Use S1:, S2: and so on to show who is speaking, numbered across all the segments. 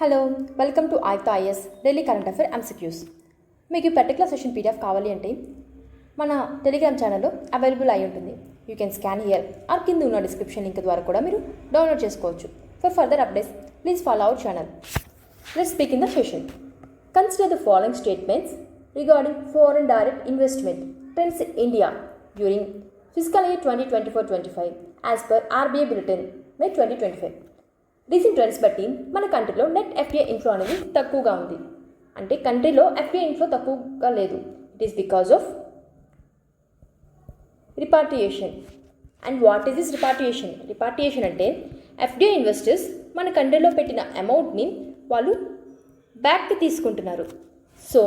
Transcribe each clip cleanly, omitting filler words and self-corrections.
S1: Hello, welcome to Ayukta IS daily current affair MCQs. మీకు ఈ particular session PDF కావాలి అంటే మన టెలిగ్రామ్ ఛానల్లో అవైలబుల్ అయి ఉంటుంది. You can scan here or కింద ఉన్న డిస్క్రిప్షన్ లింక్ ద్వారా కూడా మీరు డౌన్లోడ్ చేసుకోవచ్చు. For further updates please follow our channel. Let's speak in the session. Consider the following statements regarding foreign direct investment trends in India during physical year 2024-25 as per RBI bulletin May 2025. Recent trends బట్టి మన కంట్రీలో net FDI inflow అనేది తక్కువగా ఉంది. అంటే కంట్రీలో FDI inflow తక్కువగా లేదు. It is because of repatriation. And what is this repatriation? Repatriation అంటే FDI ఇన్వెస్టర్స్ మన కంట్రీలో పెట్టిన అమౌంట్ని వాళ్ళు బ్యాక్కి తీసుకుంటున్నారు. సో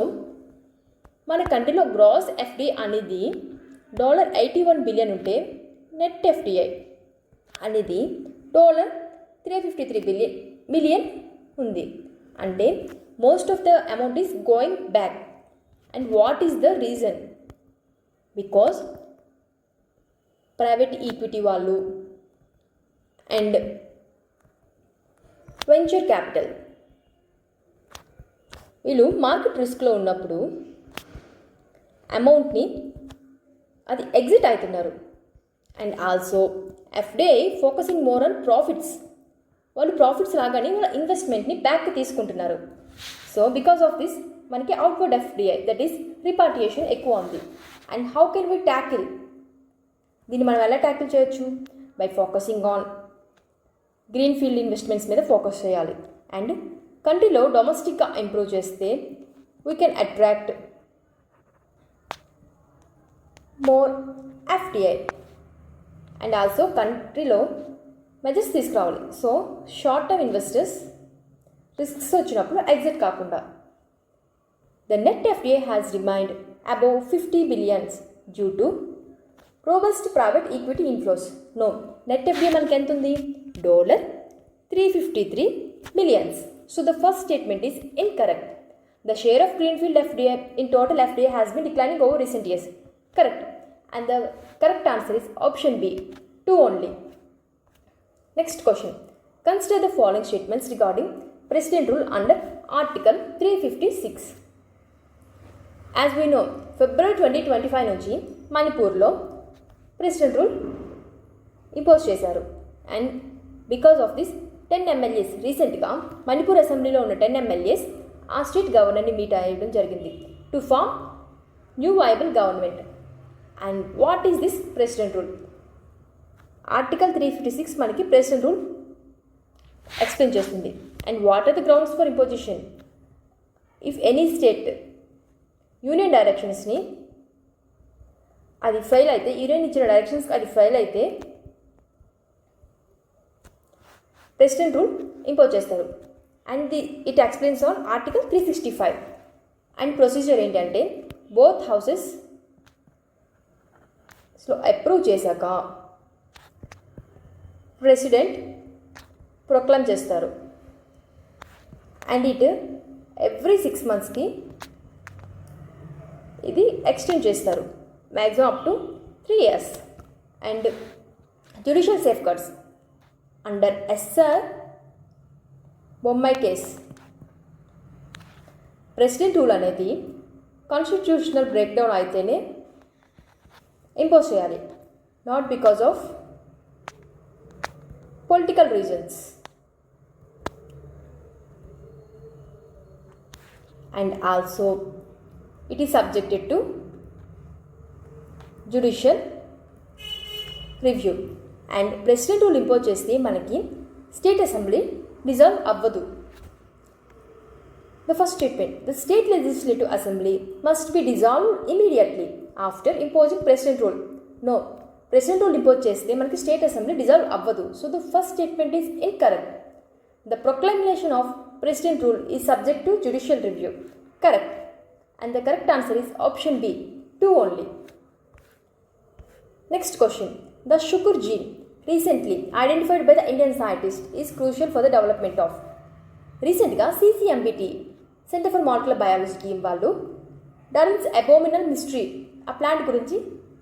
S1: మన కంట్రీలో గ్రాస్ FDI అనేది $81 బిలియన్ ఉంటే నెట్ FDI అనేది $353 మిలియన్ ఉంది. అంటే most of the amount is going back. And what is the reason? Because private equity వాళ్ళు అండ్ వెంచర్ క్యాపిటల్ వీళ్ళు మార్కెట్ రిస్క్లో ఉన్నప్పుడు అమౌంట్ని అది ఎగ్జిట్ అవుతున్నారు. And also FDI focusing more on profits. వాళ్ళు ప్రాఫిట్స్ రాగానే వాళ్ళ ఇన్వెస్ట్మెంట్ని బ్యాక్కి తీసుకుంటున్నారు. సో బికాస్ ఆఫ్ దిస్ మనకి outward FDI that is repatriation ఎక్కువ ఉంది. And how can we tackle దీన్ని? మనం ఎలా ట్యాకిల్ చేయొచ్చు? By focusing on green field investments మీద ఫోకస్ చేయాలి. అండ్ కంట్రీలో డొమెస్టిక్గా ఇంప్రూవ్ చేస్తే we can attract more FDI. And also కంట్రీలో మెజర్స్ తీసుకురావాలి. So short term investors risks వచ్చినప్పుడు ఎగ్జిట్ కాకుండా. The net FDI has remind above 50 billions due to robust private equity inflows. No, net FDI మనకి ఎంత ఉంది? $353 billions. So the first statement is incorrect. The share of greenfield FDI in total FDI has been declining over recent years. Correct. And the correct answer is option B, 2 only. Next question. Consider the following statements regarding President rule under Article 356. As we know, February 2025 నుంచి మణిపూర్లో president rule impose చేశారు. And because of this 10 MLAs రీసెంట్గా మణిపూర్ అసెంబ్లీలో ఉన్న 10 MLAs ఆ state గవర్నర్ని meet అయ్యడం జరిగింది to form new viable government. And what is this president rule? Article 356 మనకి ప్రెసిడెంట్ రూల్ ఎక్స్ప్లెయిన్ చేస్తుంది. And what are the grounds for imposition? If any state union డైరెక్షన్స్ని అది ఫెయిల్ అయితే, యూనియన్ ఇచ్చిన directions అది fail అయితే ప్రెసిడెంట్ రూల్ ఇంపోజ్ చేస్తారు. And it explains on article 365. And procedure ఏంటంటే బోత్ హౌసెస్లో అప్రూవ్ చేశాక ప్రెసిడెంట్ ప్రొక్లైమ్ చేస్తారు. అండ్ ఇట్ ఎవ్రీ 6 monthsకి ఇది ఎక్స్టెండ్ చేస్తారు, maximum up to 3 years. And judicial safe guards under SR Bommai case president rule అనేది constitutional break down అయితేనే impose చేయాలి, not because of political reasons. And also it is subjected to judicial review. And president rule impose చేస్తే మనకి state assembly dissolve అవ్వదు. The first statement, the state legislative assembly must be dissolved immediately after imposing president rule. No, president rule impose చేస్తే మనకి state assembly dissolve అవ్వదు. So the first statement is incorrect. The proclamation of president rule is subject to judicial review. Correct. And the correct answer is option B, 2 only. Next question. The sugar gene recently identified by the Indian scientist is crucial for the development of. రీసెంట్గా CCMBT center for molecular biology team వాళ్ళు Darwin's abominable mystery ఆ plant గురించి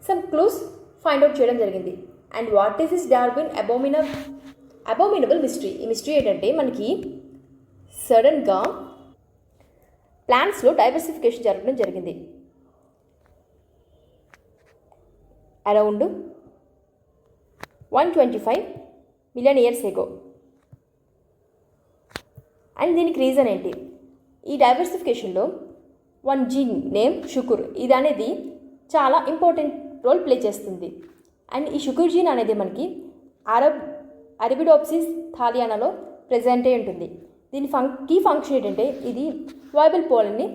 S1: some clues find out చేయడం జరిగింది. And what is this Darwin abominable mystery? ఈ mystery ఏంటంటే మనకి సడన్గా ప్లాంట్స్లో డైవర్సిఫికేషన్ జరగడం జరిగింది. Around 125 million years ago. And దీనికి రీజన్ ఏంటి? ఈ డైవర్సిఫికేషన్లో వన్ జీన్ నేమ్ షుకుర్ ఇది అనేది చాలా ఇంపార్టెంట్ రోల్ ప్లే చేస్తుంది. అండ్ ఈ షుకుర్ జీన్ అనేది మనకి అరబిడోప్సిస్ థాలియానాలో ప్రెజెంట్ అయి ఉంటుంది. దీని కీ ఫంక్షన్ ఏంటంటే ఇది వయబుల్ పోలన్ని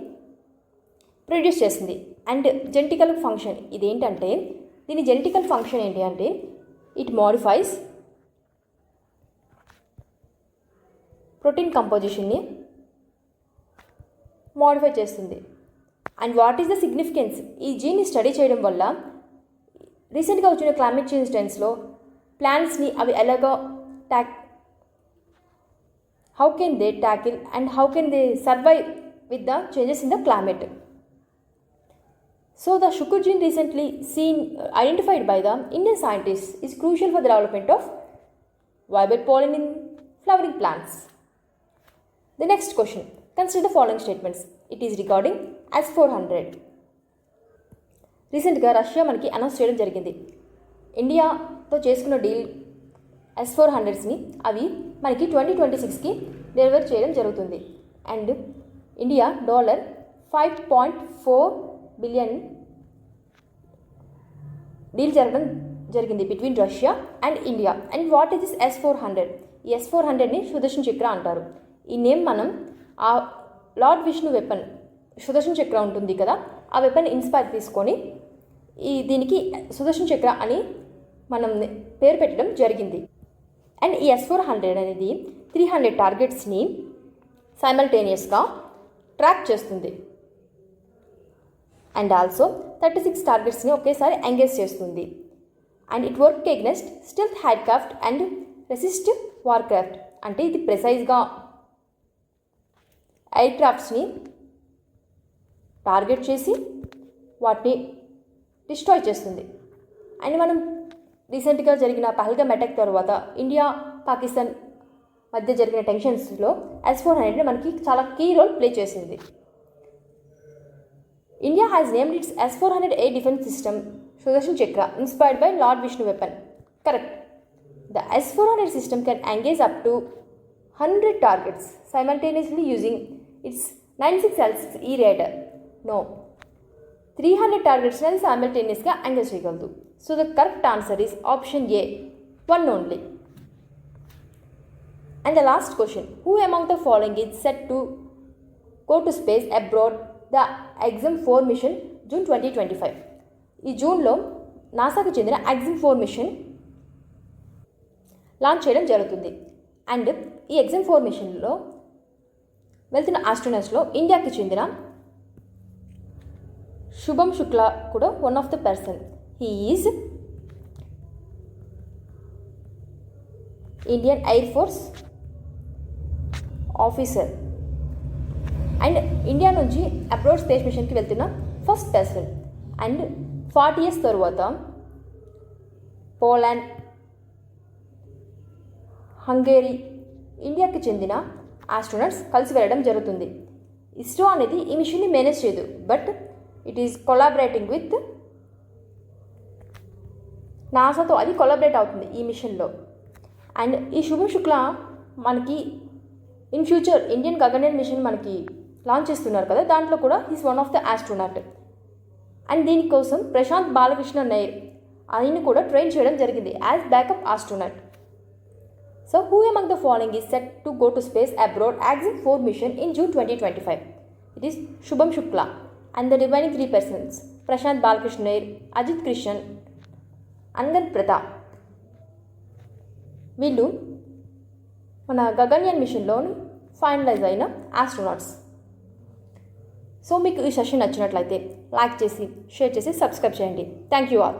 S1: ప్రొడ్యూస్ చేస్తుంది. అండ్ జెనెటికల్ ఫంక్షన్ ఇదేంటంటే దీని జెనెటికల్ ఫంక్షన్ ఏంటి అంటే ఇట్ మోడిఫైస్ ప్రోటీన్ కంపోజిషన్ని మోడిఫై చేస్తుంది. And what is the significance? ఈ జీన్ని స్టడీ చేయడం వల్ల రీసెంట్గా వచ్చిన క్లైమేట్ చేంజ్ టెన్స్లో ప్లాంట్స్ని అవి ఎలాగో how can they tackle and how can they survive with the changes in the climate. So the Shukr gene recently identified by the Indian scientists is crucial for the development of viable pollen in flowering plants. The next question, consider the following statements. It is regarding S400. రీసెంట్గా Russia మనకి announce చేయడం జరిగింది. ఇండియాతో చేసుకున్న deal S400స్ని అవి మనకి 2026కి deliver చేయడం జరుగుతుంది. And India $5.4 billion deal జరగడం జరిగింది between Russia and India. And what is this S400? ఈ S400ని సుదర్శన్ చక్ర అంటారు. ఈ నేమ్ మనం ఆ లార్డ్ విష్ణు వెపన్ సుదర్శన్ చక్ర ఉంటుంది కదా, ఆ వెపన్ ఇన్స్పైర్ తీసుకొని దీనికి సుదర్శన్ చక్ర అని మనం పేరు పెట్టడం జరిగింది. అండ్ ఈ S400 అనేది 300 టార్గెట్స్ని సైమల్టేనియస్గా ట్రాక్ చేస్తుంది. అండ్ ఆల్సో 36 టార్గెట్స్ని ఒకేసారి ఎంగేజ్ చేస్తుంది. And it work against stealth handcraft and resist warcraft. అంటే ఇది ప్రెసైజ్గా ఎయిర్ క్రాఫ్ట్స్ని టార్గెట్ చేసి వాటిని డిస్ట్రాయ్ చేస్తుంది. అండ్ మనం రీసెంట్గా జరిగిన పహల్గామ్ అటాక్ తర్వాత ఇండియా పాకిస్తాన్ మధ్య జరిగిన టెన్షన్స్లో S400 మనకి చాలా కీ రోల్ ప్లే చేసింది. India has named its S400 air defence system Sudarshan Chakra inspired by lord Vishnu weapon. Correct. The S400 system can engage up to 100 targets simultaneously using its 96L6 E radar. No, 300 targets అనేది సైమల్టేనియస్గా engage చేయగలదు. So the correct answer is option A, one only. And the last question, who among the following is set to go to space abroad the EXIM-4 mission June 2025? ఈ జూన్లో నాసాకు చెందిన EXIM-4 machine launch చేయడం జరుగుతుంది. And ఈ EXIM-4 మిషన్లో వెళ్తున్న ఆస్ట్రోనట్స్లో ఇండియాకి చెందిన శుభం శుక్లా కూడా one of the person. He is Indian Air Force officer and India నుంచి అబ్రాడ్ స్పేస్ మిషన్కి వెళ్తున్న ఫస్ట్ పర్సన్. అండ్ 40 years తర్వాత పోలాండ్, హంగేరీ, ఇండియాకి చెందిన ఆస్ట్రోనట్స్ కలిసి వెళ్ళడం జరుగుతుంది. ఇస్రో అనేది ఈ మిషన్ని మేనేజ్ చేయదు, but it is collaborating with నాసాతో అది కొలాబరేట్ అవుతుంది ఈ మిషన్లో. అండ్ ఈ శుభం శుక్లా మనకి in future Indian Gaganyaan mission మనకి లాంచ్ చేస్తున్నారు కదా, దాంట్లో కూడా he's one of the astronaut. And దీనికోసం ప్రశాంత్ బాలకృష్ణ నైర్ ఆయన్ని కూడా ట్రైన్ చేయడం జరిగింది as backup astronaut. So who among the following is set to go to space abroad EXIM-4 mission in June 2025? It is Shubham Shukla and the remaining 3 persons Prashanth Balakrishna Nair, Ajit Krishnan, Angad Pratap. వీళ్ళు మన గగన్యాన్ మిషన్లో finalise అయిన astronauts. So మీకు ఈ సెషన్ నచ్చినట్లయితే లైక్ చేసి, షేర్ చేసి, subscribe చేయండి. Thank you all.